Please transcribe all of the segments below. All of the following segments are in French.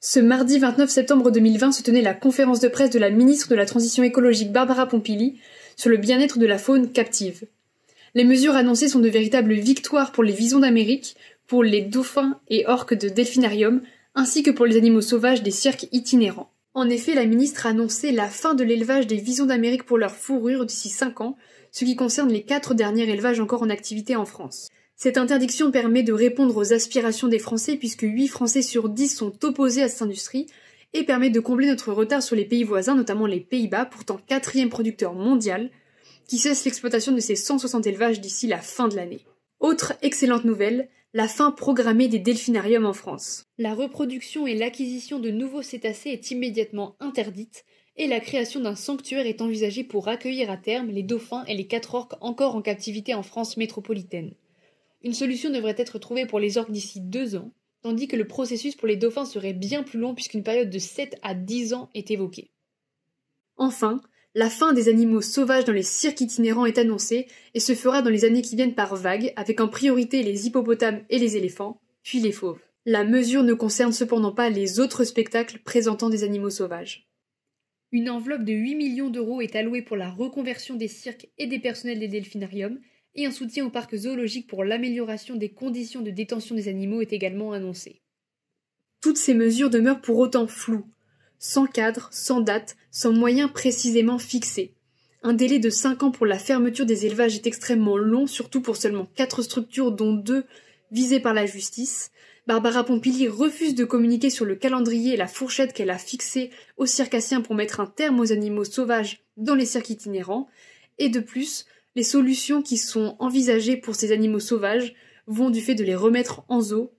Ce mardi 29 septembre 2020 se tenait la conférence de presse de la ministre de la Transition écologique Barbara Pompili sur le bien-être de la faune captive. Les mesures annoncées sont de véritables victoires pour les visons d'Amérique, pour les dauphins et orques de delphinarium, ainsi que pour les animaux sauvages des cirques itinérants. En effet, la ministre a annoncé la fin de l'élevage des visons d'Amérique pour leur fourrure d'ici 5 ans, ce qui concerne les 4 derniers élevages encore en activité en France. Cette interdiction permet de répondre aux aspirations des Français puisque 8 Français sur 10 sont opposés à cette industrie et permet de combler notre retard sur les pays voisins, notamment les Pays-Bas, pourtant 4e producteur mondial, qui cesse l'exploitation de ses 160 élevages d'ici la fin de l'année. Autre excellente nouvelle, la fin programmée des delphinariums en France. La reproduction et l'acquisition de nouveaux cétacés est immédiatement interdite et la création d'un sanctuaire est envisagée pour accueillir à terme les dauphins et les 4 orques encore en captivité en France métropolitaine. Une solution devrait être trouvée pour les orques d'ici 2 ans, tandis que le processus pour les dauphins serait bien plus long puisqu'une période de 7 à 10 ans est évoquée. Enfin, la fin des animaux sauvages dans les cirques itinérants est annoncée et se fera dans les années qui viennent par vagues, avec en priorité les hippopotames et les éléphants, puis les fauves. La mesure ne concerne cependant pas les autres spectacles présentant des animaux sauvages. Une enveloppe de 8 millions d'euros est allouée pour la reconversion des cirques et des personnels des delphinariums, et un soutien au parc zoologique pour l'amélioration des conditions de détention des animaux est également annoncé. Toutes ces mesures demeurent pour autant floues, sans cadre, sans date, sans moyens précisément fixés. Un délai de 5 ans pour la fermeture des élevages est extrêmement long, surtout pour seulement 4 structures dont 2 visées par la justice. Barbara Pompili refuse de communiquer sur le calendrier et la fourchette qu'elle a fixée aux circassiens pour mettre un terme aux animaux sauvages dans les cirques itinérants, et de plus, les solutions qui sont envisagées pour ces animaux sauvages vont du fait de les remettre en zoo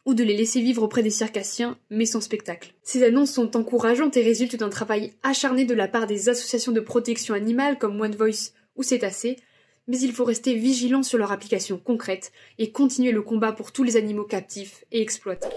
ou de les laisser vivre auprès des circassiens, mais sans spectacle. Ces annonces sont encourageantes et résultent d'un travail acharné de la part des associations de protection animale comme One Voice ou Cétacés, mais il faut rester vigilant sur leur application concrète et continuer le combat pour tous les animaux captifs et exploités.